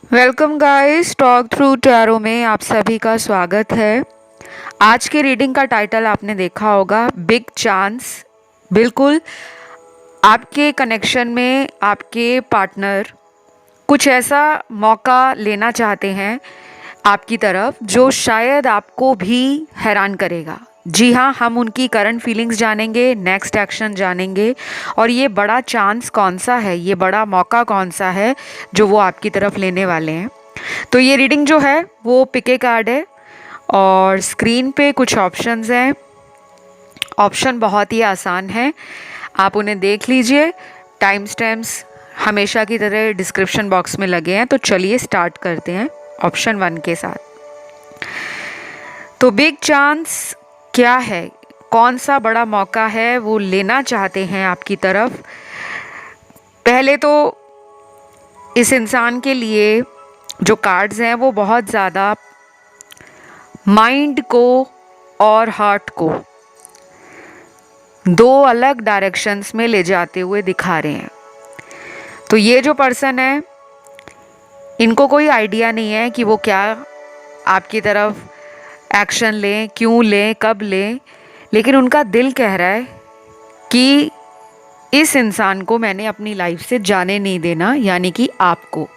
Welcome guys, talk through tarot में आप सभी का स्वागत है। आज के रीडिंग का टाइटल आपने देखा होगा, बिग चांस। बिल्कुल, आपके कनेक्शन में आपके पार्टनर कुछ ऐसा मौका लेना चाहते हैं आपकी तरफ जो शायद आपको भी हैरान करेगा। जी हाँ, हम उनकी करंट फीलिंग्स जानेंगे, नेक्स्ट एक्शन जानेंगे और ये बड़ा चांस कौन सा है, ये बड़ा मौका कौन सा है जो वो आपकी तरफ लेने वाले हैं। तो ये रीडिंग जो है वो पिके कार्ड है और स्क्रीन पे कुछ ऑप्शंस हैं। ऑप्शन बहुत ही आसान है, आप उन्हें देख लीजिए। टाइम स्टैम्प्स हमेशा की तरह डिस्क्रिप्शन बॉक्स में लगे हैं। तो चलिए स्टार्ट करते हैं ऑप्शन 1 के साथ। तो बिग चांस क्या है, कौन सा बड़ा मौका है वो लेना चाहते हैं आपकी तरफ। पहले तो इस इंसान के लिए जो कार्ड्स हैं वो बहुत ज़्यादा माइंड को और हार्ट को दो अलग डायरेक्शंस में ले जाते हुए दिखा रहे हैं। तो ये जो पर्सन है, इनको कोई आइडिया नहीं है कि वो क्या आपकी तरफ एक्शन लें, क्यों लें, कब लें, लेकिन उनका दिल कह रहा है कि इस इंसान को मैंने अपनी लाइफ से जाने नहीं देना, यानी कि आपको।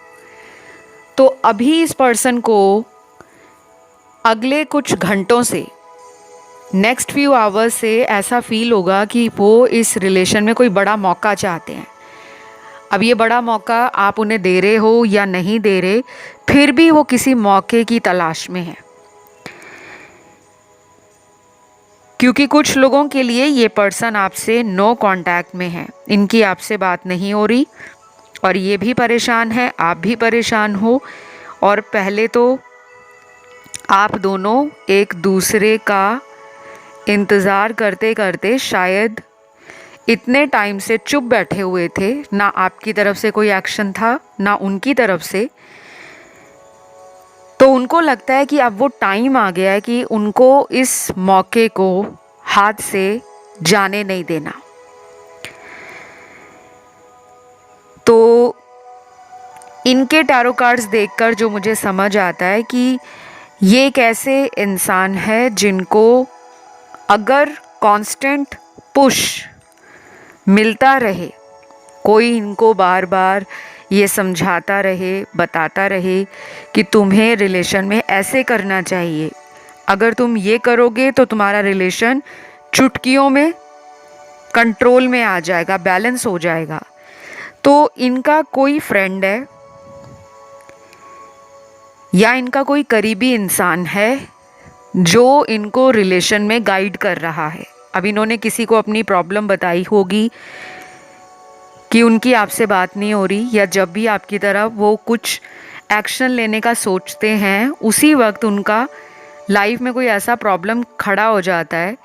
तो अभी इस पर्सन को अगले कुछ घंटों से, नेक्स्ट फ्यू आवर्स से ऐसा फील होगा कि वो इस रिलेशन में कोई बड़ा मौका चाहते हैं। अब ये बड़ा मौका आप उन्हें दे रहे हो या नहीं दे रहे, फिर भी वो किसी मौके की तलाश में है। क्योंकि कुछ लोगों के लिए ये पर्सन आपसे नो कांटेक्ट में है, इनकी आपसे बात नहीं हो रही और ये भी परेशान है, आप भी परेशान हो। और पहले तो आप दोनों एक दूसरे का इंतज़ार करते करते शायद इतने टाइम से चुप बैठे हुए थे, ना आपकी तरफ से कोई एक्शन था ना उनकी तरफ से। तो उनको लगता है कि अब वो टाइम आ गया है कि उनको इस मौके को हाथ से जाने नहीं देना। तो इनके टैरो कार्ड्स देखकर जो मुझे समझ आता है कि ये एक ऐसे इंसान है जिनको अगर कांस्टेंट पुश मिलता रहे, कोई इनको बार बार ये समझाता रहे, बताता रहे कि तुम्हें रिलेशन में ऐसे करना चाहिए, अगर तुम ये करोगे तो तुम्हारा रिलेशन चुटकियों में कंट्रोल में आ जाएगा, बैलेंस हो जाएगा। तो इनका कोई फ्रेंड है या इनका कोई करीबी इंसान है जो इनको रिलेशन में गाइड कर रहा है। अब इन्होंने किसी को अपनी प्रॉब्लम बताई होगी कि उनकी आपसे बात नहीं हो रही, या जब भी आपकी तरफ वो कुछ एक्शन लेने का सोचते हैं उसी वक्त उनका लाइफ में कोई ऐसा प्रॉब्लम खड़ा हो जाता है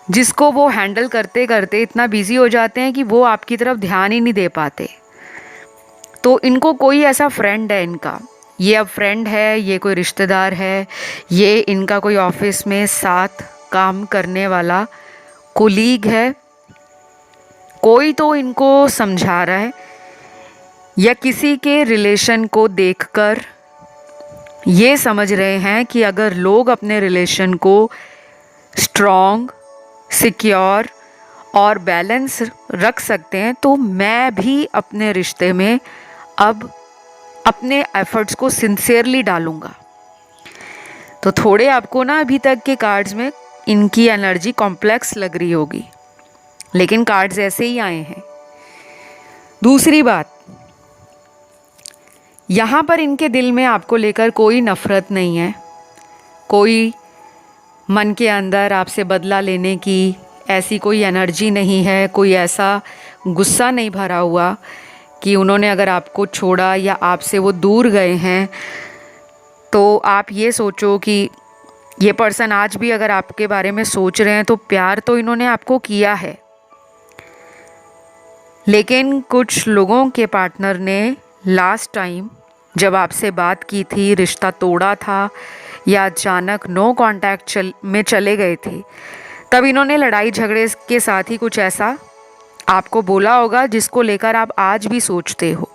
जिसको वो हैंडल करते करते इतना बिजी हो जाते हैं कि वो आपकी तरफ ध्यान ही नहीं दे पाते। तो इनको कोई ऐसा फ्रेंड है इनका, ये अब फ्रेंड है, ये कोई रिश्तेदार है, ये इनका कोई ऑफिस में साथ काम करने वाला कोलीग है, कोई तो इनको समझा रहा है, या किसी के रिलेशन को देखकर ये समझ रहे हैं कि अगर लोग अपने रिलेशन को स्ट्रॉन्ग, सिक्योर और बैलेंस रख सकते हैं तो मैं भी अपने रिश्ते में अब अपने एफर्ट्स को सिंसियरली डालूंगा। तो थोड़े आपको ना अभी तक के कार्ड्स में इनकी एनर्जी कॉम्प्लेक्स लग रही होगी, लेकिन कार्ड्स ऐसे ही आए हैं। दूसरी बात, यहाँ पर इनके दिल में आपको लेकर कोई नफ़रत नहीं है, कोई मन के अंदर आपसे बदला लेने की ऐसी कोई एनर्जी नहीं है, कोई ऐसा गुस्सा नहीं भरा हुआ कि उन्होंने अगर आपको छोड़ा या आपसे वो दूर गए हैं तो आप ये सोचो कि ये पर्सन आज भी अगर आपके बारे में सोच रहे हैं तो प्यार तो इन्होंने आपको किया है। लेकिन कुछ लोगों के पार्टनर ने लास्ट टाइम जब आपसे बात की थी, रिश्ता तोड़ा था या अचानक नो कांटेक्ट में चले गए थे, तब इन्होंने लड़ाई झगड़े के साथ ही कुछ ऐसा आपको बोला होगा जिसको लेकर आप आज भी सोचते हो।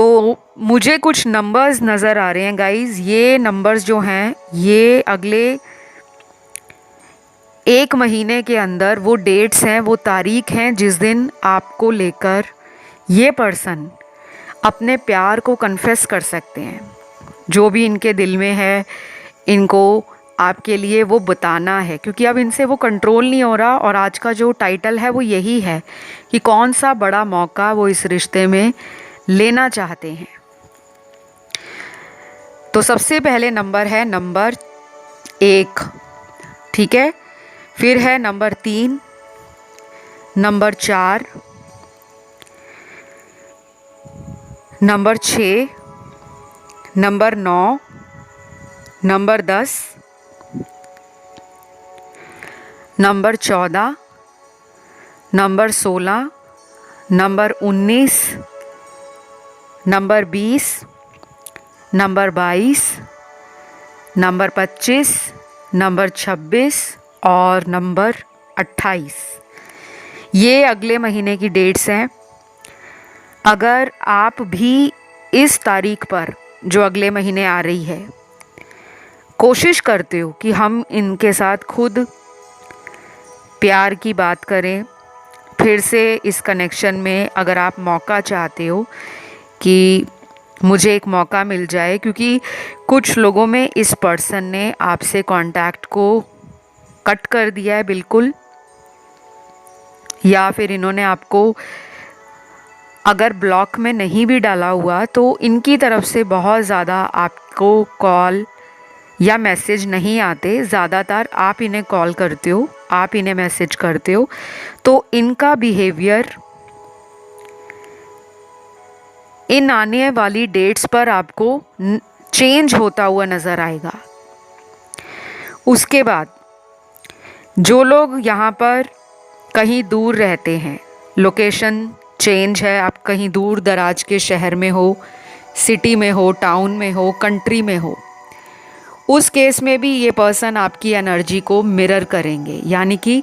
तो मुझे कुछ नंबर्स नज़र आ रहे हैं गाइस। ये नंबर्स जो हैं ये अगले 1 महीने के अंदर वो डेट्स हैं, वो तारीख हैं जिस दिन आपको लेकर ये पर्सन अपने प्यार को कन्फेस कर सकते हैं। जो भी इनके दिल में है इनको आपके लिए वो बताना है, क्योंकि अब इनसे वो कंट्रोल नहीं हो रहा। और आज का जो टाइटल है वो यही है कि कौन सा बड़ा मौका वो इस रिश्ते में लेना चाहते हैं। तो सबसे पहले नंबर है नंबर 1, ठीक है। फिर है number 3, number 4, number 6, number 9, number 10, number 14, number 16, number 19, number 20, number 22, number 25, number 26 और नंबर 28। ये अगले महीने की डेट्स हैं। अगर आप भी इस तारीख पर जो अगले महीने आ रही है कोशिश करते हो कि हम इनके साथ खुद प्यार की बात करें, फिर से इस कनेक्शन में अगर आप मौका चाहते हो कि मुझे एक मौका मिल जाए, क्योंकि कुछ लोगों में इस पर्सन ने आपसे कांटेक्ट को कट कर दिया है बिल्कुल, या फिर इन्होंने आपको अगर ब्लॉक में नहीं भी डाला हुआ तो इनकी तरफ से बहुत ज़्यादा आपको कॉल या मैसेज नहीं आते। ज़्यादातर आप इन्हें कॉल करते हो, आप इन्हें मैसेज करते हो, तो इनका बिहेवियर इन आने वाली डेट्स पर आपको चेंज होता हुआ नज़र आएगा। उसके बाद जो लोग यहाँ पर कहीं दूर रहते हैं, लोकेशन चेंज है, आप कहीं दूर दराज के शहर में हो, सिटी में हो, टाउन में हो, कंट्री में हो, उस केस में भी ये पर्सन आपकी एनर्जी को मिरर करेंगे। यानी कि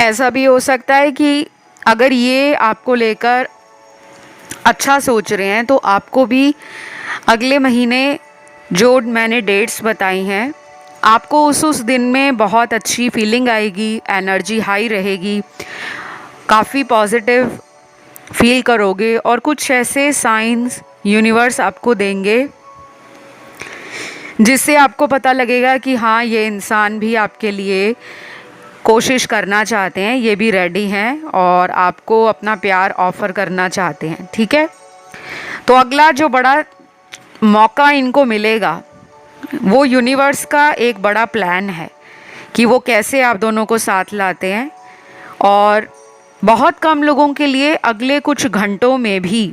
ऐसा भी हो सकता है कि अगर ये आपको लेकर अच्छा सोच रहे हैं तो आपको भी अगले महीने जो मैंने डेट्स बताई हैं आपको उस दिन में बहुत अच्छी फीलिंग आएगी, एनर्जी हाई रहेगी, काफ़ी पॉजिटिव फील करोगे और कुछ ऐसे साइंस यूनिवर्स आपको देंगे जिससे आपको पता लगेगा कि हाँ, ये इंसान भी आपके लिए कोशिश करना चाहते हैं, ये भी रेडी हैं और आपको अपना प्यार ऑफ़र करना चाहते हैं, ठीक है। तो अगला जो बड़ा मौका इनको मिलेगा वो यूनिवर्स का एक बड़ा प्लान है कि वो कैसे आप दोनों को साथ लाते हैं। और बहुत कम लोगों के लिए अगले कुछ घंटों में भी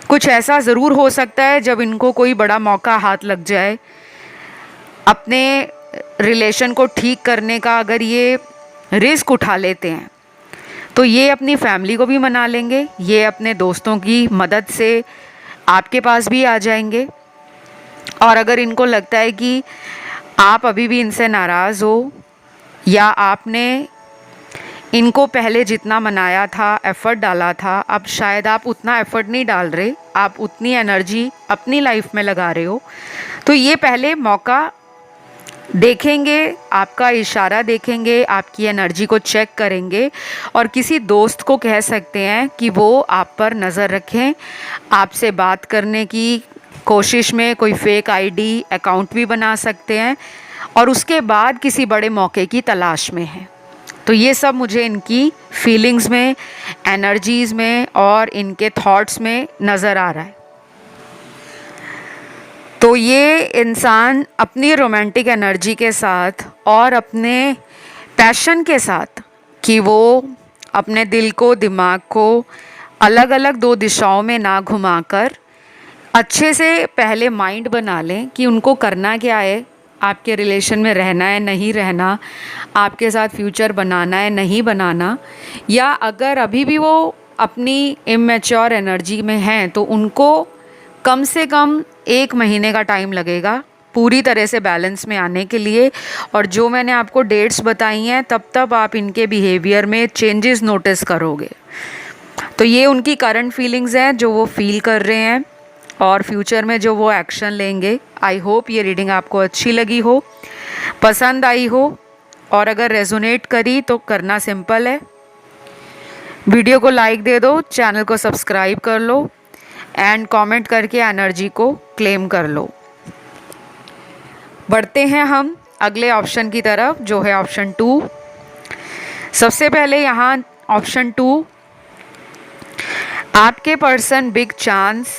कुछ ऐसा ज़रूर हो सकता है जब इनको कोई बड़ा मौका हाथ लग जाए अपने रिलेशन को ठीक करने का। अगर ये रिस्क उठा लेते हैं तो ये अपनी फैमिली को भी मना लेंगे, ये अपने दोस्तों की मदद से आपके पास भी आ जाएंगे। और अगर इनको लगता है कि आप अभी भी इनसे नाराज़ हो या आपने इनको पहले जितना मनाया था, एफ़र्ट डाला था, अब शायद आप उतना एफ़र्ट नहीं डाल रहे, आप उतनी एनर्जी अपनी लाइफ में लगा रहे हो, तो ये पहले मौका देखेंगे, आपका इशारा देखेंगे, आपकी एनर्जी को चेक करेंगे और किसी दोस्त को कह सकते हैं कि वो आप पर नज़र रखें, आपसे बात करने की कोशिश में कोई फेक आईडी अकाउंट भी बना सकते हैं और उसके बाद किसी बड़े मौके की तलाश में हैं। तो ये सब मुझे इनकी फीलिंग्स में, एनर्जीज़ में और इनके थॉट्स में नज़र आ रहा है। तो ये इंसान अपनी रोमांटिक एनर्जी के साथ और अपने पैशन के साथ कि वो अपने दिल को, दिमाग को अलग अलग 2 दिशाओं में ना घुमाकर अच्छे से पहले माइंड बना लें कि उनको करना क्या है, आपके रिलेशन में रहना है, नहीं रहना, आपके साथ फ्यूचर बनाना है, नहीं बनाना, या अगर अभी भी वो अपनी इमेच्योर एनर्जी में हैं तो उनको कम से कम 1 महीने का टाइम लगेगा पूरी तरह से बैलेंस में आने के लिए। और जो मैंने आपको डेट्स बताई हैं तब आप इनके बिहेवियर में चेंजेस नोटिस करोगे। तो ये उनकी करंट फीलिंग्स हैं जो वो फील कर रहे हैं और फ्यूचर में जो वो एक्शन लेंगे। आई होप ये रीडिंग आपको अच्छी लगी हो, पसंद आई हो, और अगर रेजोनेट करी तो करना सिंपल है, वीडियो को लाइक दे दो, चैनल को सब्सक्राइब कर लो एंड कमेंट करके एनर्जी को क्लेम कर लो। बढ़ते हैं हम अगले ऑप्शन की तरफ जो है ऑप्शन 2। सबसे पहले यहाँ ऑप्शन 2, आपके पर्सन बिग चांस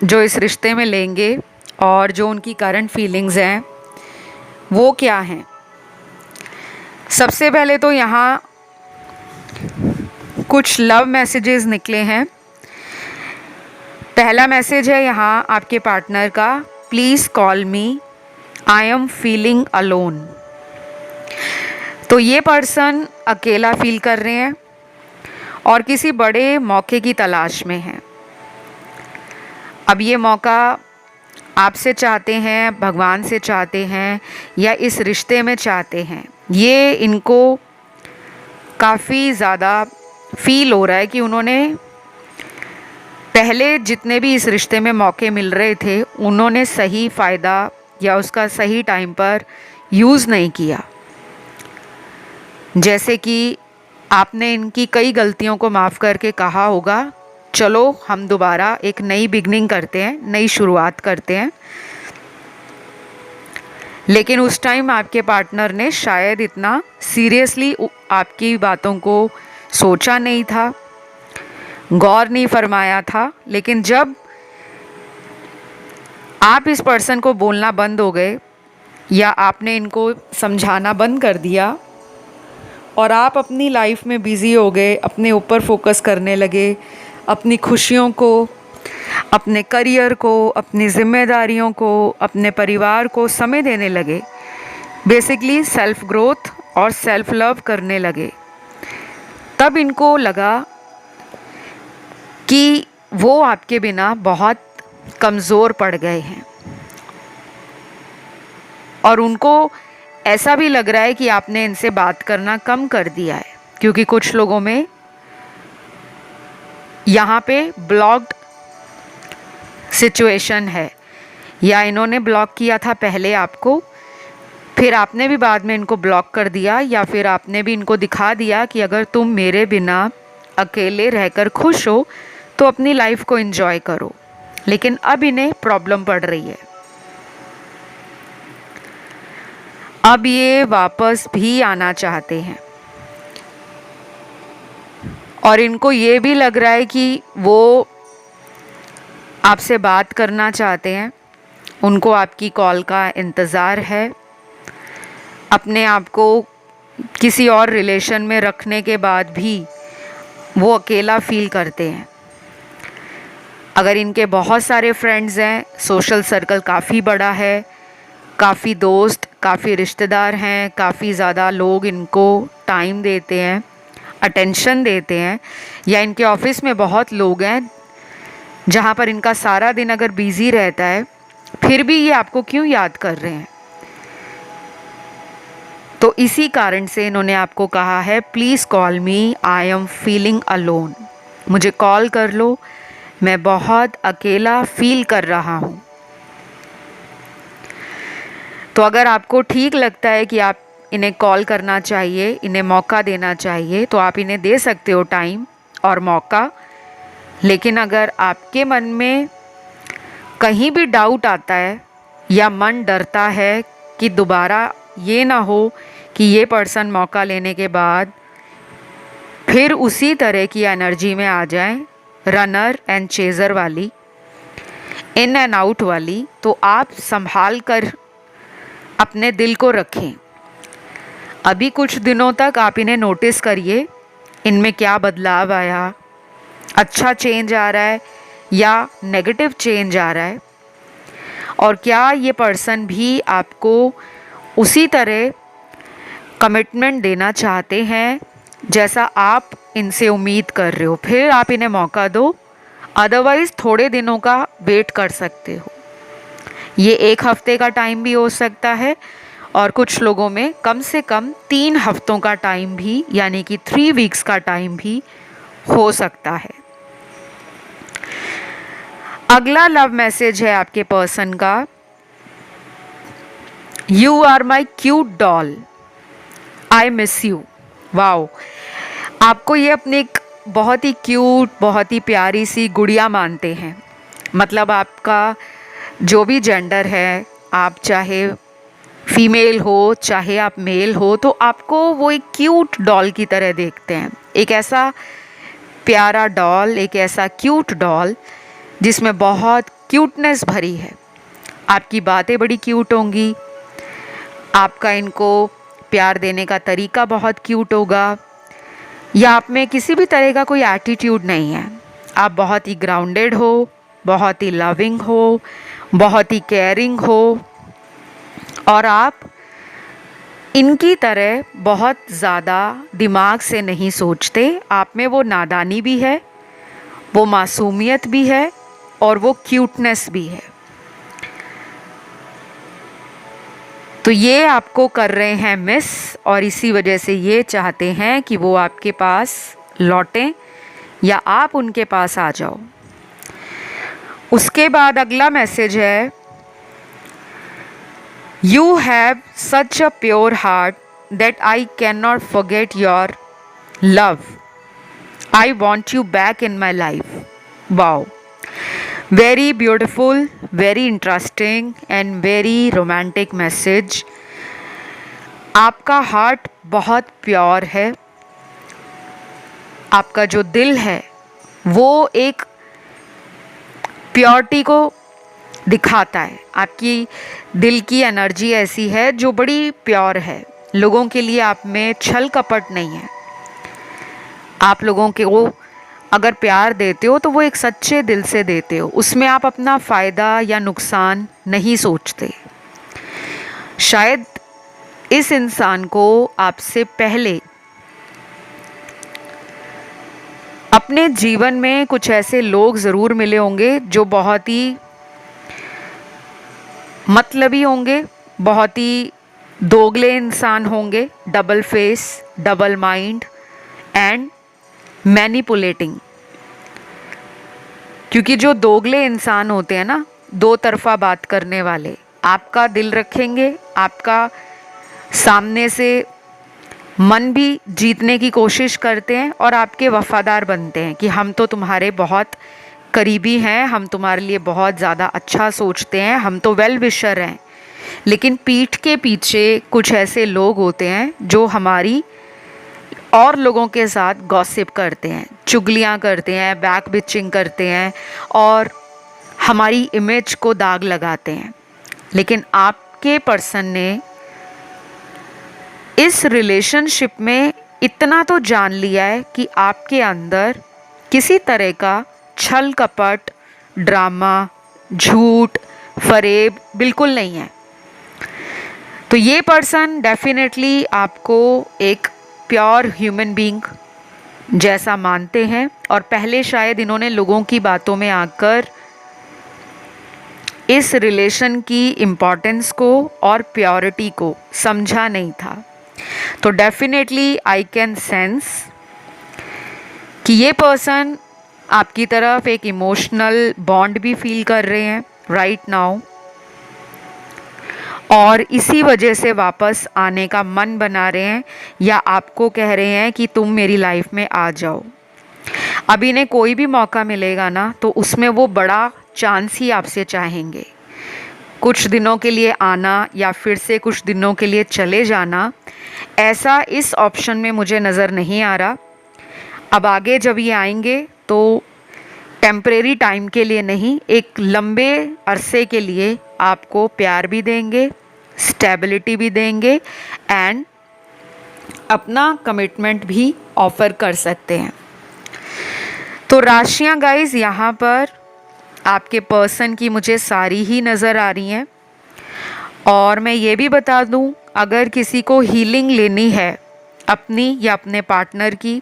जो इस रिश्ते में लेंगे और जो उनकी करंट फीलिंग्स हैं वो क्या हैं। सबसे पहले तो यहाँ कुछ लव मैसेजेस निकले हैं। पहला मैसेज है यहाँ आपके पार्टनर का, please call me, I am feeling alone. तो ये पर्सन अकेला फील कर रहे हैं और किसी बड़े मौके की तलाश में हैं। अब ये मौका आपसे चाहते हैं, भगवान से चाहते हैं, या इस रिश्ते में चाहते हैं। ये इनको काफ़ी ज़्यादा फील हो रहा है कि उन्होंने पहले जितने भी इस रिश्ते में मौके मिल रहे थे उन्होंने सही फ़ायदा या उसका सही टाइम पर यूज़ नहीं किया। जैसे कि आपने इनकी कई गलतियों को माफ़ करके कहा होगा, चलो हम दोबारा एक नई बिगनिंग करते हैं, नई शुरुआत करते हैं। लेकिन उस टाइम आपके पार्टनर ने शायद इतना सीरियसली आपकी बातों को सोचा नहीं था, गौर नहीं फरमाया था। लेकिन जब आप इस पर्सन को बोलना बंद हो गए या आपने इनको समझाना बंद कर दिया और आप अपनी लाइफ में बिज़ी हो गए, अपने ऊपर फोकस करने लगे, अपनी खुशियों को, अपने करियर को, अपनी जिम्मेदारियों को, अपने परिवार को समय देने लगे, बेसिकली सेल्फ ग्रोथ और सेल्फ लव करने लगे, तब इनको लगा कि वो आपके बिना बहुत कमज़ोर पड़ गए हैं। और उनको ऐसा भी लग रहा है कि आपने इनसे बात करना कम कर दिया है, क्योंकि कुछ लोगों में यहाँ पे ब्लॉक्ड सिचुएशन है, या इन्होंने ब्लॉक किया था पहले आपको, फिर आपने भी बाद में इनको ब्लॉक कर दिया, या फिर आपने भी इनको दिखा दिया कि अगर तुम मेरे बिना अकेले रहकर खुश हो तो अपनी लाइफ को एंजॉय करो। लेकिन अब इन्हें प्रॉब्लम पड़ रही है, अब ये वापस भी आना चाहते हैं और इनको ये भी लग रहा है कि वो आपसे बात करना चाहते हैं, उनको आपकी कॉल का इंतज़ार है। अपने आप को किसी और रिलेशन में रखने के बाद भी वो अकेला फील करते हैं। अगर इनके बहुत सारे फ्रेंड्स हैं, सोशल सर्कल काफ़ी बड़ा है, काफ़ी दोस्त, काफ़ी रिश्तेदार हैं, काफ़ी ज़्यादा लोग इनको टाइम देते हैं, अटेंशन देते हैं, या इनके ऑफिस में बहुत लोग हैं जहाँ पर इनका सारा दिन अगर बिज़ी रहता है फिर भी ये आपको क्यों याद कर रहे हैं। तो इसी कारण से इन्होंने आपको कहा है, please call me, I am feeling alone. मुझे कॉल कर लो, मैं बहुत अकेला फील कर रहा हूँ। तो अगर आपको ठीक लगता है कि आप इन्हें कॉल करना चाहिए, इन्हें मौका देना चाहिए, तो आप इन्हें दे सकते हो टाइम और मौका। लेकिन अगर आपके मन में कहीं भी डाउट आता है या मन डरता है कि दोबारा ये ना हो कि ये पर्सन मौका लेने के बाद फिर उसी तरह की एनर्जी में आ जाए, रनर एंड चेज़र वाली, इन एंड आउट वाली, तो आप संभाल कर अपने दिल को रखें। अभी कुछ दिनों तक आप इन्हें नोटिस करिए, इनमें क्या बदलाव आया, अच्छा चेंज आ रहा है या नेगेटिव चेंज आ रहा है, और क्या ये पर्सन भी आपको उसी तरह कमिटमेंट देना चाहते हैं जैसा आप इनसे उम्मीद कर रहे हो। फिर आप इन्हें मौका दो, अदरवाइज़ थोड़े दिनों का वेट कर सकते हो। ये 1 हफ्ते का टाइम भी हो सकता है और कुछ लोगों में कम से कम 3 हफ्तों का टाइम भी, यानी कि 3 वीक्स का टाइम भी हो सकता है। अगला लव मैसेज है आपके पर्सन का, you are my cute doll, I miss you. Wow, आपको ये अपनी एक बहुत ही क्यूट, बहुत ही प्यारी सी गुड़िया मानते हैं। मतलब आपका जो भी जेंडर है, आप चाहे फीमेल हो चाहे आप मेल हो, तो आपको वो एक क्यूट डॉल की तरह देखते हैं। एक ऐसा प्यारा डॉल, एक ऐसा क्यूट डॉल जिसमें बहुत क्यूटनेस भरी है। आपकी बातें बड़ी क्यूट होंगी, आपका इनको प्यार देने का तरीका बहुत क्यूट होगा, या आप में किसी भी तरह का कोई एटीट्यूड नहीं है। आप बहुत ही ग्राउंडेड हो, बहुत ही लविंग हो, बहुत ही केयरिंग हो, और आप इनकी तरह बहुत ज़्यादा दिमाग से नहीं सोचते। आप में वो नादानी भी है, वो मासूमियत भी है, और वो क्यूटनेस भी है। तो ये आपको कर रहे हैं मिस, और इसी वजह से ये चाहते हैं कि वो आपके पास लौटें या आप उनके पास आ जाओ। उसके बाद अगला मैसेज है, you have such a pure heart that I can not forget your love, I want you back in my life. Wow, very beautiful, very interesting and very romantic message. आपका हार्ट बहुत pure है, आपका जो दिल है वो एक purity को दिखाता है। आपकी दिल की एनर्जी ऐसी है जो बड़ी प्योर है। लोगों के लिए आप में छल कपट नहीं है। आप लोगों के वो अगर प्यार देते हो तो वो एक सच्चे दिल से देते हो, उसमें आप अपना फ़ायदा या नुकसान नहीं सोचते। शायद इस इंसान को आपसे पहले अपने जीवन में कुछ ऐसे लोग ज़रूर मिले होंगे जो बहुत ही मतलबी होंगे, बहुत ही दोगले इंसान होंगे, double face, double mind and manipulating. क्योंकि जो दोगले इंसान होते हैं ना, दो तरफा बात करने वाले, आपका दिल रखेंगे, आपका सामने से मन भी जीतने की कोशिश करते हैं और आपके वफ़ादार बनते हैं कि हम तो तुम्हारे बहुत करीबी हैं, हम तुम्हारे लिए बहुत ज़्यादा अच्छा सोचते हैं, हम तो वेल विशर हैं। लेकिन पीठ के पीछे कुछ ऐसे लोग होते हैं जो हमारी और लोगों के साथ गॉसिप करते हैं, चुगलियाँ करते हैं, बैक बिचिंग करते हैं और हमारी इमेज को दाग लगाते हैं। लेकिन आपके पर्सन ने इस रिलेशनशिप में इतना तो जान लिया है कि आपके अंदर किसी तरह का छल कपट, ड्रामा, झूठ, फरेब बिल्कुल नहीं है। तो ये पर्सन डेफिनेटली आपको एक प्योर ह्यूमन बीइंग जैसा मानते हैं, और पहले शायद इन्होंने लोगों की बातों में आकर इस रिलेशन की इम्पोर्टेंस को और प्योरिटी को समझा नहीं था। तो डेफिनेटली आई कैन सेंस कि ये पर्सन आपकी तरफ एक इमोशनल बॉन्ड भी फील कर रहे हैं राइट नाउ, और इसी वजह से वापस आने का मन बना रहे हैं या आपको कह रहे हैं कि तुम मेरी लाइफ में आ जाओ। अब इन्हें कोई भी मौका मिलेगा ना तो उसमें वो बड़ा चांस ही आपसे चाहेंगे। कुछ दिनों के लिए आना या फिर से कुछ दिनों के लिए चले जाना, ऐसा इस ऑप्शन में मुझे नज़र नहीं आ रहा। अब आगे जब ये आएंगे तो टेम्परेरी टाइम के लिए नहीं, एक लंबे अरसे के लिए आपको प्यार भी देंगे, स्टेबिलिटी भी देंगे एंड अपना कमिटमेंट भी ऑफ़र कर सकते हैं। तो राशियाँ गाइस यहाँ पर आपके पर्सन की मुझे सारी ही नज़र आ रही हैं। और मैं ये भी बता दूँ, अगर किसी को हीलिंग लेनी है अपनी या अपने पार्टनर की,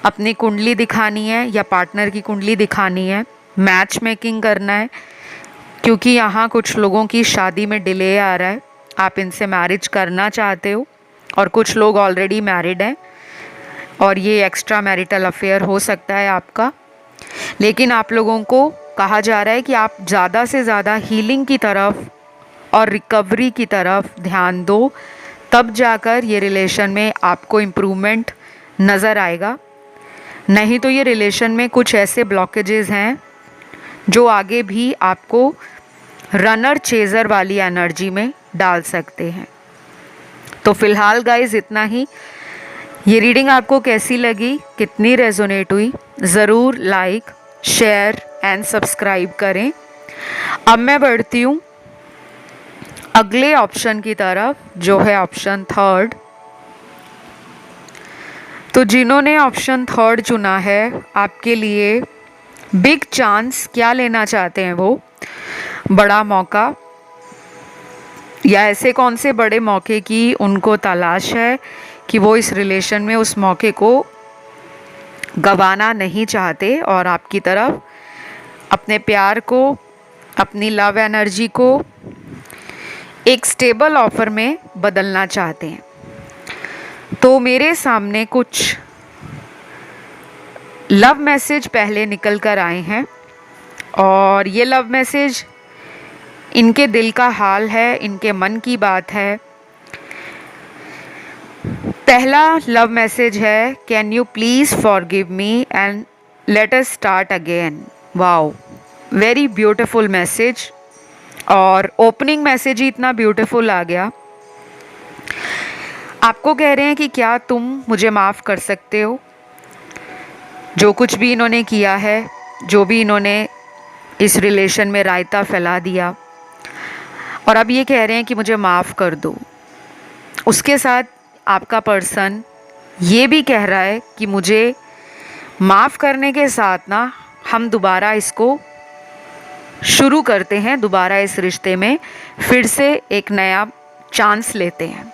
अपनी कुंडली दिखानी है या पार्टनर की कुंडली दिखानी है, मैच मेकिंग करना है, क्योंकि यहाँ कुछ लोगों की शादी में डिले आ रहा है, आप इनसे मैरिज करना चाहते हो और कुछ लोग ऑलरेडी मैरिड हैं और ये एक्स्ट्रा मैरिटल अफेयर हो सकता है आपका, लेकिन आप लोगों को कहा जा रहा है कि आप ज़्यादा से ज़्यादा हीलिंग की तरफ और रिकवरी की तरफ ध्यान दो, तब जाकर ये रिलेशन में आपको इम्प्रूवमेंट नज़र आएगा। नहीं तो ये रिलेशन में कुछ ऐसे ब्लॉकेजेस हैं जो आगे भी आपको रनर चेज़र वाली एनर्जी में डाल सकते हैं। तो फ़िलहाल गाइस इतना ही। ये रीडिंग आपको कैसी लगी, कितनी रेजोनेट हुई, ज़रूर लाइक, शेयर एंड सब्सक्राइब करें। अब मैं बढ़ती हूँ अगले ऑप्शन की तरफ, जो है ऑप्शन थर्ड। तो जिन्होंने ऑप्शन थर्ड चुना है, आपके लिए बिग चांस क्या लेना चाहते हैं वो? बड़ा मौका, या ऐसे कौन से बड़े मौके की उनको तलाश है कि वो इस रिलेशन में उस मौके को गंवाना नहीं चाहते और आपकी तरफ अपने प्यार को, अपनी लव एनर्जी को एक स्टेबल ऑफर में बदलना चाहते हैं। तो मेरे सामने कुछ लव मैसेज पहले निकल कर आए हैं और ये लव मैसेज इनके दिल का हाल है, इनके मन की बात है। पहला लव मैसेज है, can you please forgive me and let us start again. Wow, very beautiful message. और ओपनिंग मैसेज ही इतना ब्यूटीफुल आ गया। आपको कह रहे हैं कि क्या तुम मुझे माफ़ कर सकते हो? जो कुछ भी इन्होंने किया है, जो भी इन्होंने इस रिलेशन में रायता फैला दिया, और अब ये कह रहे हैं कि मुझे माफ़ कर दो। उसके साथ आपका पर्सन ये भी कह रहा है कि मुझे माफ़ करने के साथ ना हम दोबारा इसको शुरू करते हैं, दोबारा इस रिश्ते में फिर से एक नया चांस लेते हैं।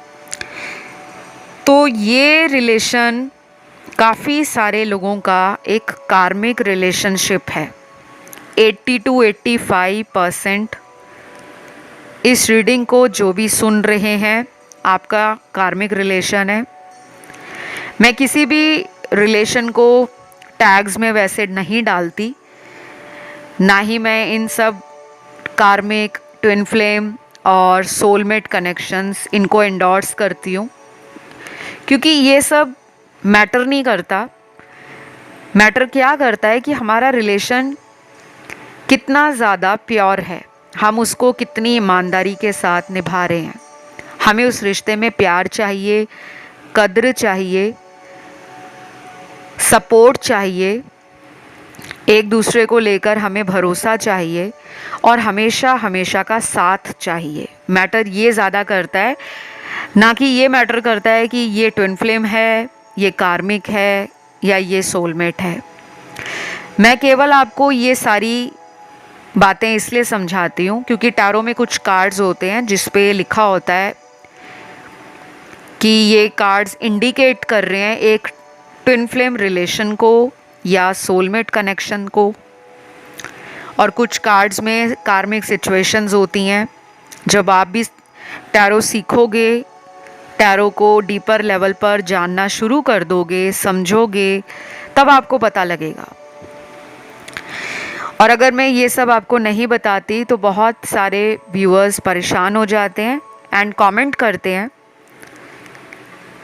तो ये रिलेशन काफ़ी सारे लोगों का एक कार्मिक रिलेशनशिप है। 80 to 85% इस रीडिंग को जो भी सुन रहे हैं, आपका कार्मिक रिलेशन है। मैं किसी भी रिलेशन को टैग्स में वैसे नहीं डालती, ना ही मैं इन सब कार्मिक, ट्विन फ्लेम और सोलमेट कनेक्शंस इनको एंडोर्स करती हूँ, क्योंकि ये सब मैटर नहीं करता। मैटर क्या करता है कि हमारा रिलेशन कितना ज़्यादा प्योर है, हम उसको कितनी ईमानदारी के साथ निभा रहे हैं। हमें उस रिश्ते में प्यार चाहिए, कद्र चाहिए, सपोर्ट चाहिए, एक दूसरे को लेकर हमें भरोसा चाहिए और हमेशा हमेशा का साथ चाहिए। मैटर ये ज़्यादा करता है, ना कि ये मैटर करता है कि ये ट्विन फ्लेम है, ये कार्मिक है या ये सोलमेट है। मैं केवल आपको ये सारी बातें इसलिए समझाती हूँ क्योंकि टैरो में कुछ कार्ड्स होते हैं जिस पे लिखा होता है कि ये कार्ड्स इंडिकेट कर रहे हैं एक ट्विन फ्लेम रिलेशन को या सोलमेट कनेक्शन को, और कुछ कार्ड्स में कार्मिक सिचुएशंस होती हैं। जब आप भी टैरो सीखोगे, टैरो को डीपर लेवल पर जानना शुरू कर दोगे, समझोगे, तब आपको पता लगेगा। और अगर मैं ये सब आपको नहीं बताती तो बहुत सारे व्यूअर्स परेशान हो जाते हैं एंड कमेंट करते हैं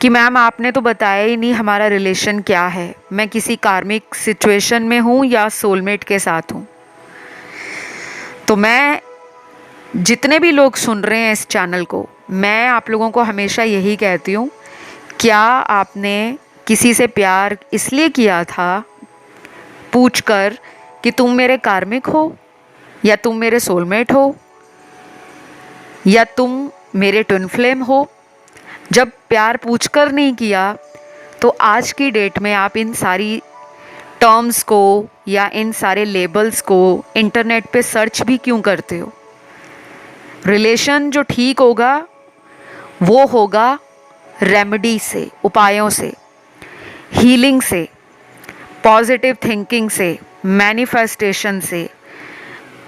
कि मैम आपने तो बताया ही नहीं हमारा रिलेशन क्या है, मैं किसी कार्मिक सिचुएशन में हूँ या सोलमेट के साथ हूँ। तो मैं, जितने भी लोग सुन रहे हैं इस चैनल को, मैं आप लोगों को हमेशा यही कहती हूँ, क्या आपने किसी से प्यार इसलिए किया था पूछकर कि तुम मेरे कार्मिक हो या तुम मेरे सोलमेट हो या तुम मेरे ट्विन फ्लेम हो? जब प्यार पूछकर नहीं किया तो आज की डेट में आप इन सारी टर्म्स को या इन सारे लेबल्स को इंटरनेट पे सर्च भी क्यों करते हो? रिलेशन जो ठीक होगा वो होगा रेमेडी से, उपायों से, हीलिंग से, पॉजिटिव थिंकिंग से, मैनिफेस्टेशन से,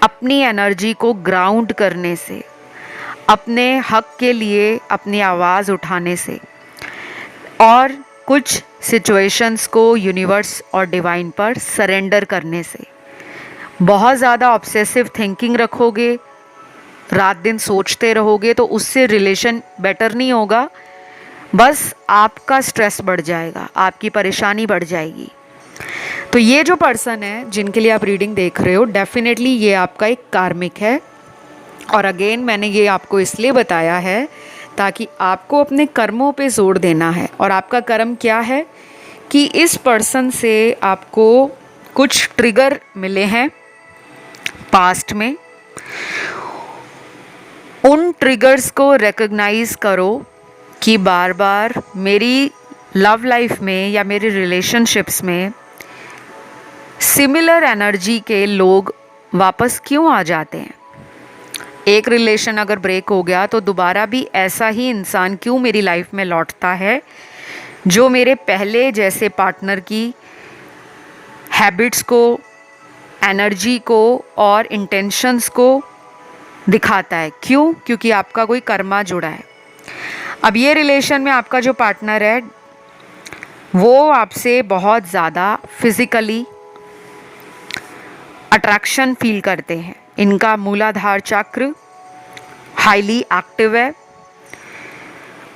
अपनी एनर्जी को ग्राउंड करने से, अपने हक के लिए अपनी आवाज़ उठाने से, और कुछ सिचुएशंस को यूनिवर्स और डिवाइन पर सरेंडर करने से। बहुत ज़्यादा ऑब्सेसिव थिंकिंग रखोगे, रात दिन सोचते रहोगे, तो उससे रिलेशन बेटर नहीं होगा, बस आपका स्ट्रेस बढ़ जाएगा, आपकी परेशानी बढ़ जाएगी। तो ये जो पर्सन है जिनके लिए आप रीडिंग देख रहे हो, डेफिनेटली ये आपका एक कार्मिक है। और अगेन मैंने ये आपको इसलिए बताया है ताकि आपको अपने कर्मों पे जोर देना है। और आपका कर्म क्या है कि इस पर्सन से आपको कुछ ट्रिगर मिले हैं पास्ट में, उन ट्रिगर्स को रिकॉग्नाइज करो कि बार बार मेरी लव लाइफ में या मेरी रिलेशनशिप्स में सिमिलर एनर्जी के लोग वापस क्यों आ जाते हैं। एक रिलेशन अगर ब्रेक हो गया तो दोबारा भी ऐसा ही इंसान क्यों मेरी लाइफ में लौटता है जो मेरे पहले जैसे पार्टनर की हैबिट्स को, एनर्जी को और इंटेंशंस को दिखाता है। क्यों? क्योंकि आपका कोई कर्मा जुड़ा है। अब ये रिलेशन में आपका जो पार्टनर है वो आपसे बहुत ज़्यादा फिज़िकली अट्रैक्शन फील करते हैं। इनका मूलाधार चक्र हाईली एक्टिव है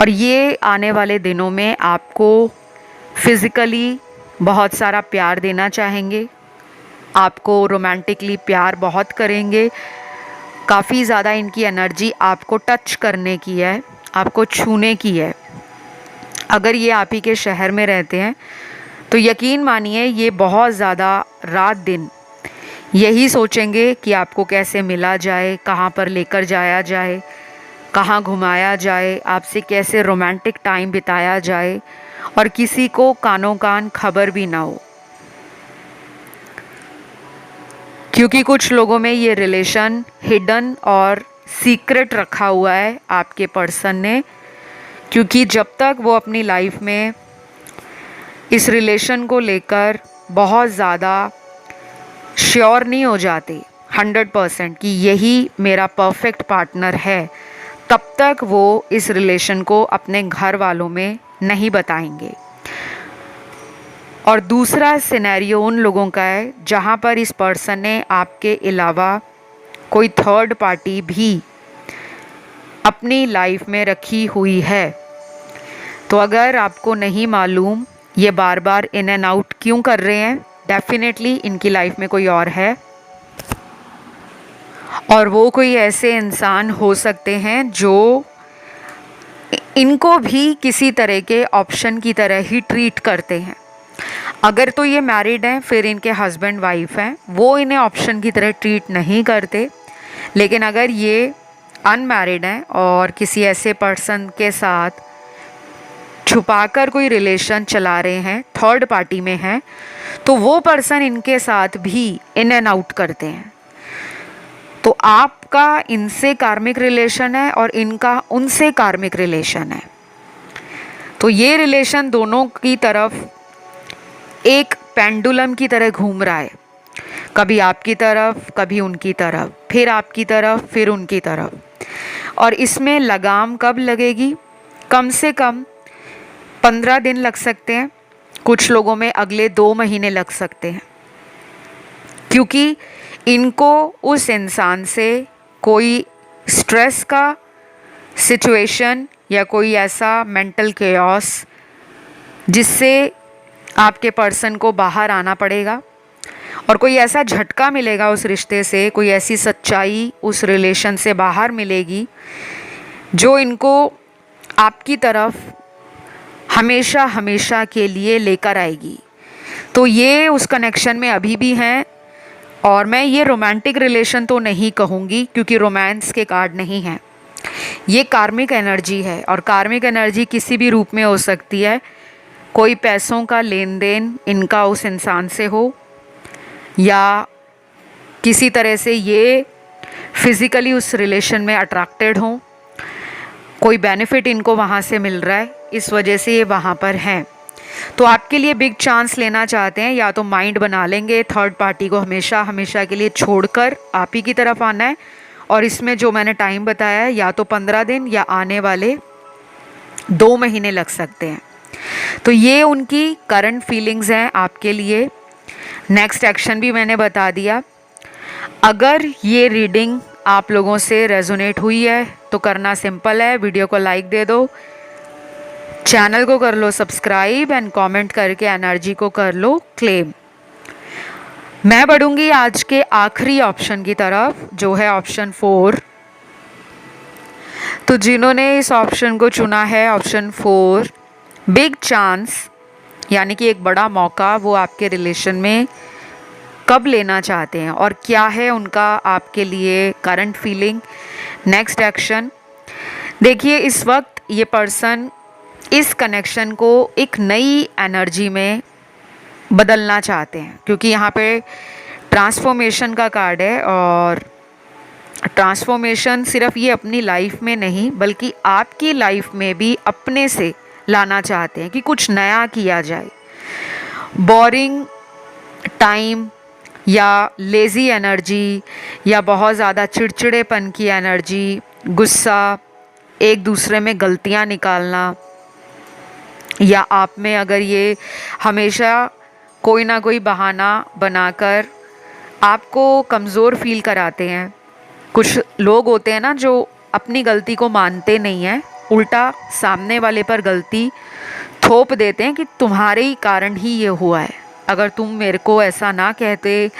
और ये आने वाले दिनों में आपको फिज़िकली बहुत सारा प्यार देना चाहेंगे, आपको रोमांटिकली प्यार बहुत करेंगे। काफ़ी ज़्यादा इनकी एनर्जी आपको टच करने की है, आपको छूने की है। अगर ये आप ही के शहर में रहते हैं तो यकीन मानिए ये बहुत ज़्यादा रात दिन यही सोचेंगे कि आपको कैसे मिला जाए, कहाँ पर लेकर जाया जाए, कहाँ घुमाया जाए, आपसे कैसे रोमांटिक टाइम बिताया जाए और किसी को कानों कान खबर भी ना हो। क्योंकि कुछ लोगों में ये रिलेशन हिडन और सीक्रेट रखा हुआ है आपके पर्सन ने, क्योंकि जब तक वो अपनी लाइफ में इस रिलेशन को लेकर बहुत ज़्यादा श्योर नहीं हो जाते 100% कि यही मेरा परफेक्ट पार्टनर है, तब तक वो इस रिलेशन को अपने घर वालों में नहीं बताएंगे। और दूसरा सिनेरियो उन लोगों का है जहाँ पर इस पर्सन ने आपके अलावा कोई थर्ड पार्टी भी अपनी लाइफ में रखी हुई है। तो अगर आपको नहीं मालूम ये बार बार इन एंड आउट क्यों कर रहे हैं, डेफिनेटली इनकी लाइफ में कोई और है और वो कोई ऐसे इंसान हो सकते हैं जो इनको भी किसी तरह के ऑप्शन की तरह ही ट्रीट करते हैं। अगर तो ये मैरिड हैं फिर इनके हस्बैंड वाइफ हैं, वो इन्हें ऑप्शन की तरह ट्रीट नहीं करते। लेकिन अगर ये अनमैरिड हैं और किसी ऐसे पर्सन के साथ छुपाकर कोई रिलेशन चला रहे हैं, थर्ड पार्टी में हैं, तो वो पर्सन इनके साथ भी इन एंड आउट करते हैं। तो आपका इनसे कार्मिक रिलेशन है और इनका उनसे कार्मिक रिलेशन है। तो ये रिलेशन दोनों की तरफ एक पेंडुलम की तरह घूम रहा है, कभी आपकी तरफ, कभी उनकी तरफ, फिर आपकी तरफ, फिर उनकी तरफ। और इसमें लगाम कब लगेगी? कम से कम 15 दिन लग सकते हैं, कुछ लोगों में अगले 2 महीने लग सकते हैं, क्योंकि इनको उस इंसान से कोई स्ट्रेस का सिचुएशन या कोई ऐसा मेंटल केओस जिससे आपके पर्सन को बाहर आना पड़ेगा और कोई ऐसा झटका मिलेगा उस रिश्ते से, कोई ऐसी सच्चाई उस रिलेशन से बाहर मिलेगी जो इनको आपकी तरफ हमेशा हमेशा के लिए लेकर आएगी। तो ये उस कनेक्शन में अभी भी हैं और मैं ये रोमांटिक रिलेशन तो नहीं कहूँगी क्योंकि रोमांस के कार्ड नहीं हैं। ये कार्मिक एनर्जी है और कार्मिक एनर्जी किसी भी रूप में हो सकती है। कोई पैसों का लेन देन इनका उस इंसान से हो या किसी तरह से ये फिज़िकली उस रिलेशन में अट्रैक्टेड हों, कोई बेनिफिट इनको वहाँ से मिल रहा है, इस वजह से ये वहाँ पर हैं। तो आपके लिए बिग चांस लेना चाहते हैं, या तो माइंड बना लेंगे थर्ड पार्टी को हमेशा हमेशा के लिए छोड़कर आप ही की तरफ आना है, और इसमें जो मैंने टाइम बताया है या तो 15 दिन या आने वाले 2 महीने लग सकते हैं। तो ये उनकी करंट फीलिंग्स हैं आपके लिए। नेक्स्ट एक्शन भी मैंने बता दिया। अगर ये रीडिंग आप लोगों से रेजोनेट हुई है तो करना सिंपल है, वीडियो को लाइक दे दो, चैनल को कर लो सब्सक्राइब एंड कमेंट करके एनर्जी को कर लो क्लेम। मैं बढ़ूंगी आज के आखिरी ऑप्शन की तरफ, जो है ऑप्शन 4। तो जिन्होंने इस ऑप्शन को चुना है, ऑप्शन 4, बिग चांस, यानी कि एक बड़ा मौका वो आपके रिलेशन में कब लेना चाहते हैं और क्या है उनका आपके लिए करंट फीलिंग, नेक्स्ट एक्शन। देखिए, इस वक्त ये पर्सन इस कनेक्शन को एक नई एनर्जी में बदलना चाहते हैं, क्योंकि यहाँ पे ट्रांसफॉर्मेशन का कार्ड है, और ट्रांसफॉर्मेशन सिर्फ ये अपनी लाइफ में नहीं बल्कि आपकी लाइफ में भी अपने से लाना चाहते हैं कि कुछ नया किया जाए। बोरिंग टाइम या लेज़ी एनर्जी या बहुत ज़्यादा चिड़चिड़ेपन की एनर्जी, गुस्सा, एक दूसरे में गलतियां निकालना, या आप में अगर ये हमेशा कोई ना कोई बहाना बनाकर आपको कमज़ोर फील कराते हैं। कुछ लोग होते हैं ना जो अपनी गलती को मानते नहीं हैं, उल्टा सामने वाले पर गलती थोप देते हैं कि तुम्हारे ही कारण ही ये हुआ है, अगर तुम मेरे को ऐसा ना कहते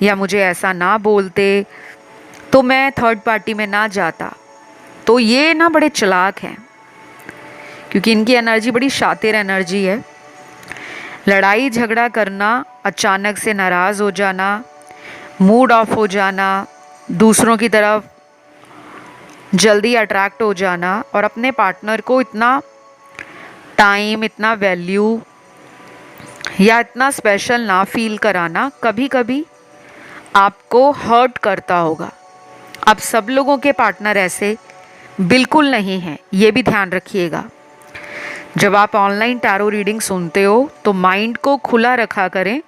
या मुझे ऐसा ना बोलते तो मैं थर्ड पार्टी में ना जाता। तो ये ना बड़े चालाक हैं, क्योंकि इनकी एनर्जी बड़ी शातिर एनर्जी है। लड़ाई झगड़ा करना, अचानक से नाराज़ हो जाना, मूड ऑफ हो जाना, दूसरों की तरफ जल्दी अट्रैक्ट हो जाना, और अपने पार्टनर को इतना टाइम, इतना वैल्यू या इतना स्पेशल ना फील कराना कभी कभी आपको हर्ट करता होगा। अब सब लोगों के पार्टनर ऐसे बिल्कुल नहीं हैं, ये भी ध्यान रखिएगा। जब आप ऑनलाइन टैरो रीडिंग सुनते हो तो माइंड को खुला रखा करें,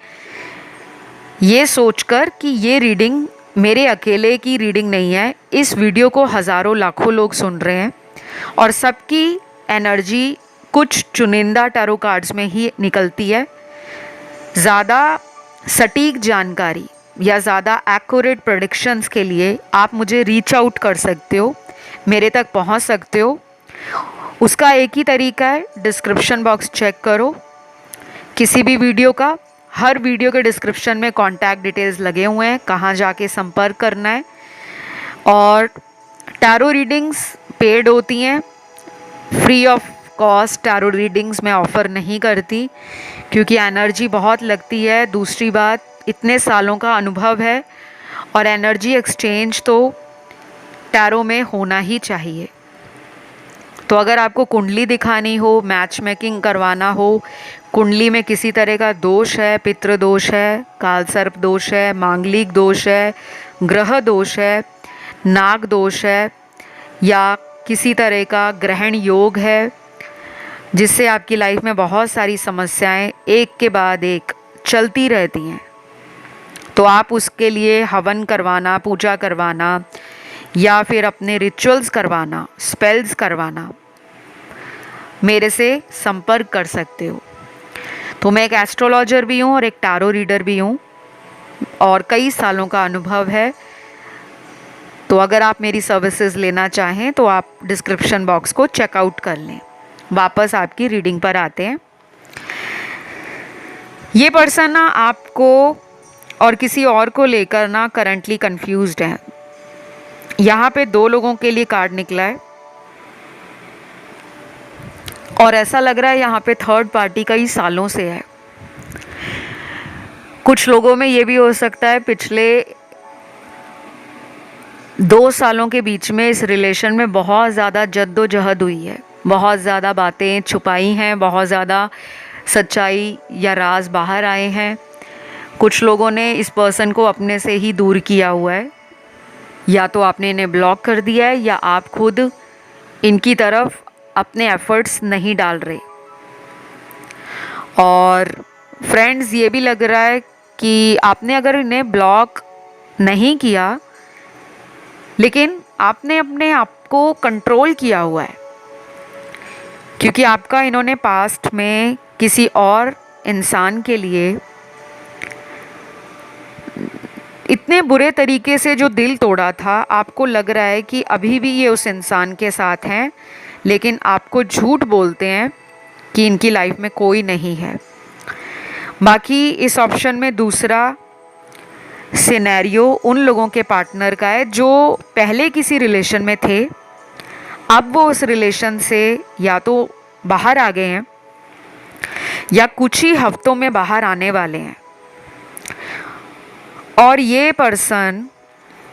ये सोचकर कि ये रीडिंग मेरे अकेले की रीडिंग नहीं है, इस वीडियो को हज़ारों लाखों लोग सुन रहे हैं और सबकी एनर्जी कुछ चुनिंदा टैरो कार्ड्स में ही निकलती है। ज़्यादा सटीक जानकारी या ज़्यादा एक्यूरेट प्रेडिक्शंस के लिए आप मुझे रीच आउट कर सकते हो, मेरे तक पहुंच सकते हो। उसका एक ही तरीका है, डिस्क्रिप्शन बॉक्स चेक करो किसी भी वीडियो का। हर वीडियो के डिस्क्रिप्शन में कॉन्टैक्ट डिटेल्स लगे हुए हैं, कहाँ जाके संपर्क करना है। और टैरो रीडिंग्स पेड होती हैं, free of cost tarot readings मैं ऑफ़र नहीं करती, क्योंकि एनर्जी बहुत लगती है। दूसरी बात, इतने सालों का अनुभव है और एनर्जी एक्सचेंज तो टैरो में होना ही चाहिए। तो अगर आपको कुंडली दिखानी हो, मैच मेकिंग करवाना हो, कुंडली में किसी तरह का दोष है, पितृ दोष है, काल सर्प दोष है, मांगलिक दोष है, ग्रह दोष है, नाग दोष है, या किसी तरह का ग्रहण योग है जिससे आपकी लाइफ में बहुत सारी समस्याएं एक के बाद एक चलती रहती हैं, तो आप उसके लिए हवन करवाना, पूजा करवाना या फिर अपने रिचुअल्स करवाना, स्पेल्स करवाना, मेरे से संपर्क कर सकते हो। तो मैं एक एस्ट्रोलॉजर भी हूँ और एक टैरो रीडर भी हूँ और कई सालों का अनुभव है। तो अगर आप मेरी सर्विसेज लेना चाहें तो आप डिस्क्रिप्शन बॉक्स को चेकआउट कर लें। वापस आपकी रीडिंग पर आते हैं। ये पर्सन ना आपको और किसी और को लेकर ना करंटली कंफ्यूज्ड है। यहाँ पे 2 लोगों के लिए कार्ड निकला है और ऐसा लग रहा है यहाँ पे थर्ड पार्टी कई सालों से है। कुछ लोगों में ये भी हो सकता है पिछले 2 सालों के बीच में इस रिलेशन में बहुत ज़्यादा जद्दोजहद हुई है, बहुत ज़्यादा बातें छुपाई हैं, बहुत ज़्यादा सच्चाई या राज बाहर आए हैं। कुछ लोगों ने इस पर्सन को अपने से ही दूर किया हुआ है, या तो आपने इन्हें ब्लॉक कर दिया है या आप खुद इनकी तरफ अपने एफर्ट्स नहीं डाल रहे। और फ्रेंड्स, ये भी लग रहा है कि आपने अगर इन्हें ब्लॉक नहीं किया लेकिन आपने अपने आप को कंट्रोल किया हुआ है, क्योंकि आपका इन्होंने पास्ट में किसी और इंसान के लिए इतने बुरे तरीके से जो दिल तोड़ा था, आपको लग रहा है कि अभी भी ये उस इंसान के साथ हैं, लेकिन आपको झूठ बोलते हैं कि इनकी लाइफ में कोई नहीं है। बाकी इस ऑप्शन में दूसरा सिनेरियो उन लोगों के पार्टनर का है जो पहले किसी रिलेशन में थे, अब वो उस रिलेशन से या तो बाहर आ गए हैं या कुछ ही हफ्तों में बाहर आने वाले हैं। और ये पर्सन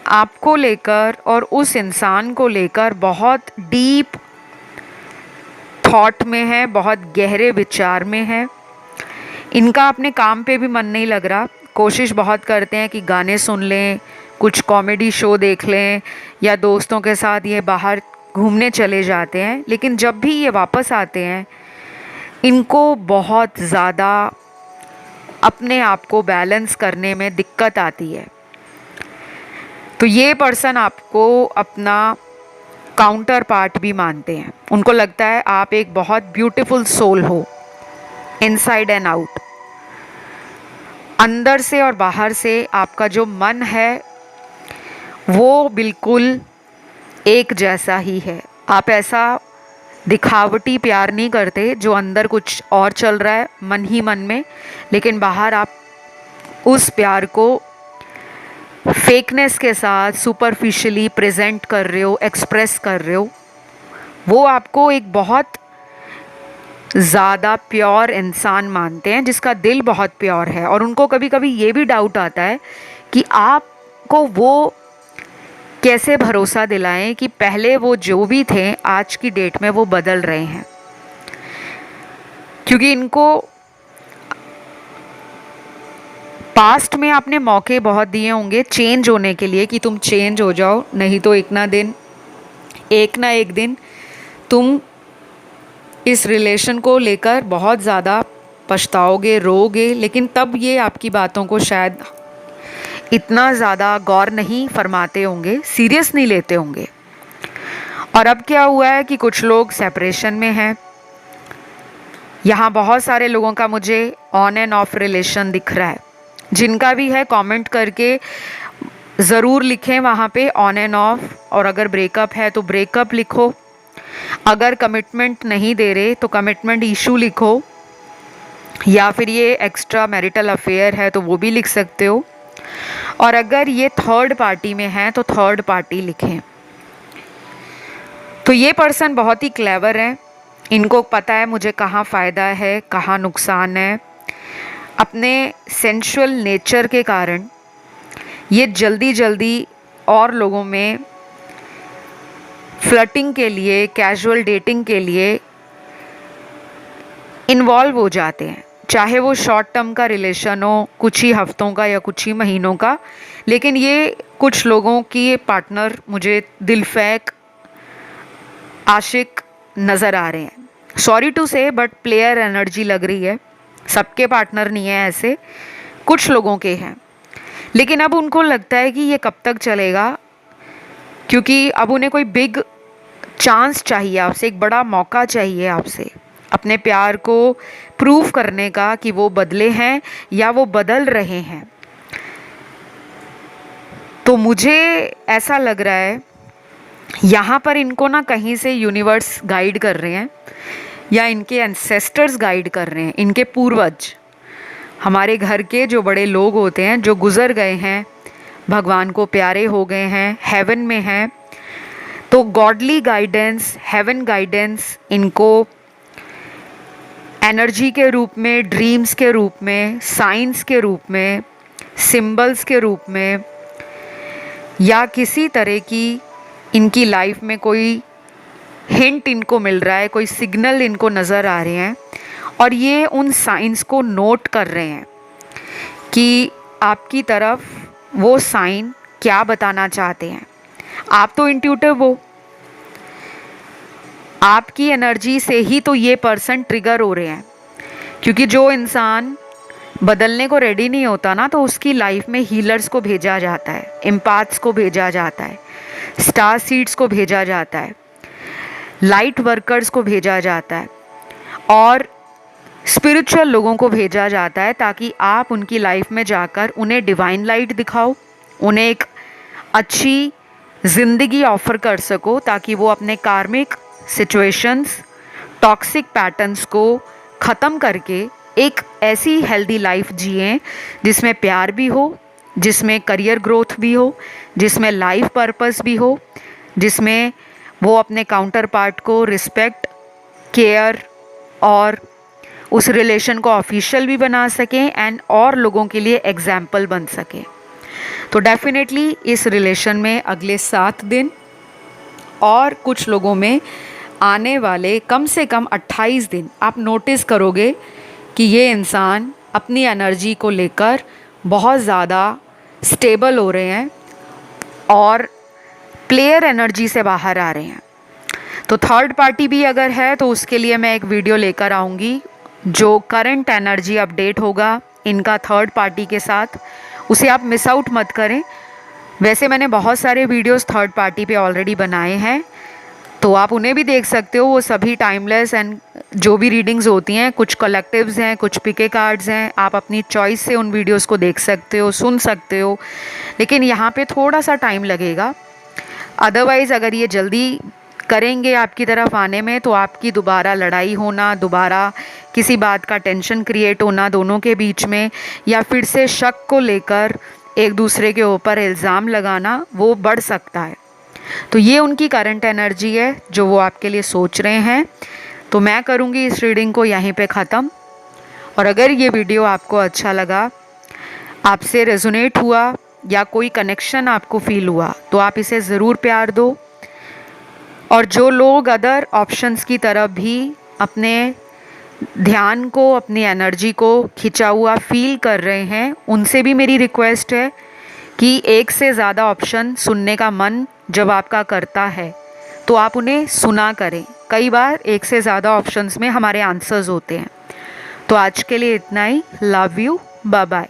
आपको लेकर और उस इंसान को लेकर बहुत डीप थॉट में है, बहुत गहरे विचार में है। इनका अपने काम पे भी मन नहीं लग रहा। कोशिश बहुत करते हैं कि गाने सुन लें, कुछ कॉमेडी शो देख लें या दोस्तों के साथ ये बाहर घूमने चले जाते हैं, लेकिन जब भी ये वापस आते हैं इनको बहुत ज़्यादा अपने आप को बैलेंस करने में दिक्कत आती है। तो ये पर्सन आपको अपना काउंटर पार्ट भी मानते हैं। उनको लगता है आप एक बहुत ब्यूटीफुल सोल हो, इनसाइड एंड आउट। अंदर से और बाहर से आपका जो मन है वो बिल्कुल एक जैसा ही है। आप ऐसा दिखावटी प्यार नहीं करते जो अंदर कुछ और चल रहा है मन ही मन में, लेकिन बाहर आप उस प्यार को फेकनेस के साथ सुपरफिशियली प्रेजेंट कर रहे हो, एक्सप्रेस कर रहे हो। वो आपको एक बहुत ज़्यादा प्योर इंसान मानते हैं जिसका दिल बहुत प्योर है। और उनको कभी कभी ये भी डाउट आता है कि आपको वो कैसे भरोसा दिलाएं कि पहले वो जो भी थे आज की डेट में वो बदल रहे हैं। क्योंकि इनको पास्ट में आपने मौके बहुत दिए होंगे चेंज होने के लिए कि तुम चेंज हो जाओ, नहीं तो एक ना एक दिन तुम इस रिलेशन को लेकर बहुत ज़्यादा पछताओगे, रोओगे। लेकिन तब ये आपकी बातों को शायद इतना ज़्यादा गौर नहीं फरमाते होंगे, सीरियस नहीं लेते होंगे। और अब क्या हुआ है कि कुछ लोग सेपरेशन में हैं। यहाँ बहुत सारे लोगों का मुझे ऑन एंड ऑफ रिलेशन दिख रहा है। जिनका भी है कमेंट करके ज़रूर लिखें वहाँ पे ऑन एंड ऑफ। और अगर ब्रेकअप है तो ब्रेकअप लिखो। अगर कमिटमेंट नहीं दे रहे तो कमिटमेंट इशू लिखो, या फिर ये एक्स्ट्रा मैरिटल अफेयर है तो वो भी लिख सकते हो। और अगर ये थर्ड पार्टी में है तो थर्ड पार्टी लिखें। तो ये पर्सन बहुत ही क्लेवर है। इनको पता है मुझे कहाँ फ़ायदा है, कहाँ नुकसान है। अपने सेंशुअल नेचर के कारण ये जल्दी जल्दी और लोगों में फ्लर्टिंग के लिए, कैजुअल डेटिंग के लिए इन्वॉल्व हो जाते हैं, चाहे वो शॉर्ट टर्म का रिलेशन हो, कुछ ही हफ्तों का या कुछ ही महीनों का। लेकिन ये कुछ लोगों की पार्टनर मुझे दिलफेक आशिक नज़र आ रहे हैं। सॉरी टू से बट प्लेयर एनर्जी लग रही है। सबके पार्टनर नहीं है ऐसे, कुछ लोगों के हैं। लेकिन अब उनको लगता है कि ये कब तक चलेगा, क्योंकि अब उन्हें कोई बिग चांस चाहिए आपसे, एक बड़ा मौका चाहिए आपसे अपने प्यार को प्रूव करने का कि वो बदले हैं या वो बदल रहे हैं। तो मुझे ऐसा लग रहा है यहाँ पर इनको ना कहीं से यूनिवर्स गाइड कर रहे हैं या इनके एंसेस्टर्स गाइड कर रहे हैं। इनके पूर्वज, हमारे घर के जो बड़े लोग होते हैं जो गुज़र गए हैं, भगवान को प्यारे हो गए हैं, हेवन में हैं, तो गॉडली गाइडेंस, हेवन गाइडेंस इनको एनर्जी के रूप में, ड्रीम्स के रूप में, साइंस के रूप में, सिंबल्स के रूप में, या किसी तरह की इनकी लाइफ में कोई हिंट इनको मिल रहा है, कोई सिग्नल इनको नज़र आ रहे हैं। और ये उन साइंस को नोट कर रहे हैं कि आपकी तरफ वो साइन क्या बताना चाहते हैं। आप तो इंट्यूटिव हो, आपकी एनर्जी से ही तो ये पर्सन ट्रिगर हो रहे हैं। क्योंकि जो इंसान बदलने को रेडी नहीं होता ना, तो उसकी लाइफ में हीलर्स को भेजा जाता है, एम्पाथ्स को भेजा जाता है, स्टार सीड्स को भेजा जाता है, लाइट वर्कर्स को भेजा जाता है और स्पिरिचुअल लोगों को भेजा जाता है, ताकि आप उनकी लाइफ में जाकर उन्हें डिवाइन लाइट दिखाओ, उन्हें एक अच्छी ज़िंदगी ऑफ़र कर सको, ताकि वो अपने कार्मिक सिचुएशंस, टॉक्सिक पैटर्न्स को ख़त्म करके एक ऐसी हेल्दी लाइफ जिएं जिसमें प्यार भी हो, जिसमें करियर ग्रोथ भी हो, जिसमें लाइफ पर्पस भी हो, जिसमें वो अपने काउंटर पार्ट को रिस्पेक्ट, केयर और उस रिलेशन को ऑफिशियल भी बना सकें एंड और लोगों के लिए एग्जाम्पल बन सकें। तो डेफिनेटली इस रिलेशन में अगले 7 दिन और कुछ लोगों में आने वाले कम से कम 28 दिन आप नोटिस करोगे कि ये इंसान अपनी एनर्जी को लेकर बहुत ज़्यादा स्टेबल हो रहे हैं और प्लेयर एनर्जी से बाहर आ रहे हैं। तो थर्ड पार्टी भी अगर है तो उसके लिए मैं एक वीडियो लेकर आऊँगी जो करंट एनर्जी अपडेट होगा इनका थर्ड पार्टी के साथ, उसे आप मिस आउट मत करें। वैसे मैंने बहुत सारे वीडियोस थर्ड पार्टी पे ऑलरेडी बनाए हैं, तो आप उन्हें भी देख सकते हो। वो सभी टाइमलेस एंड जो भी रीडिंग्स होती हैं, कुछ कलेक्टिव्स हैं, कुछ पिके कार्ड्स हैं, आप अपनी चॉइस से उन वीडियोस को देख सकते हो, सुन सकते हो। लेकिन यहाँ पे थोड़ा सा टाइम लगेगा। अदरवाइज़ अगर ये जल्दी करेंगे आपकी तरफ आने में, तो आपकी दोबारा लड़ाई होना, दोबारा किसी बात का टेंशन क्रिएट होना दोनों के बीच में, या फिर से शक को लेकर एक दूसरे के ऊपर इल्ज़ाम लगाना, वो बढ़ सकता है। तो ये उनकी करंट एनर्जी है जो वो आपके लिए सोच रहे हैं। तो मैं करूँगी इस रीडिंग को यहीं पे ख़त्म। और अगर ये वीडियो आपको अच्छा लगा, आपसे रेजोनेट हुआ या कोई कनेक्शन आपको फील हुआ, तो आप इसे ज़रूर प्यार दो। और जो लोग अदर ऑप्शंस की तरफ भी अपने ध्यान को, अपनी एनर्जी को खिंचा हुआ फील कर रहे हैं, उनसे भी मेरी रिक्वेस्ट है कि एक से ज़्यादा ऑप्शन सुनने का मन जब आपका करता है तो आप उन्हें सुना करें। कई बार एक से ज़्यादा ऑप्शंस में हमारे आंसर्स होते हैं। तो आज के लिए इतना ही। Love you, bye bye.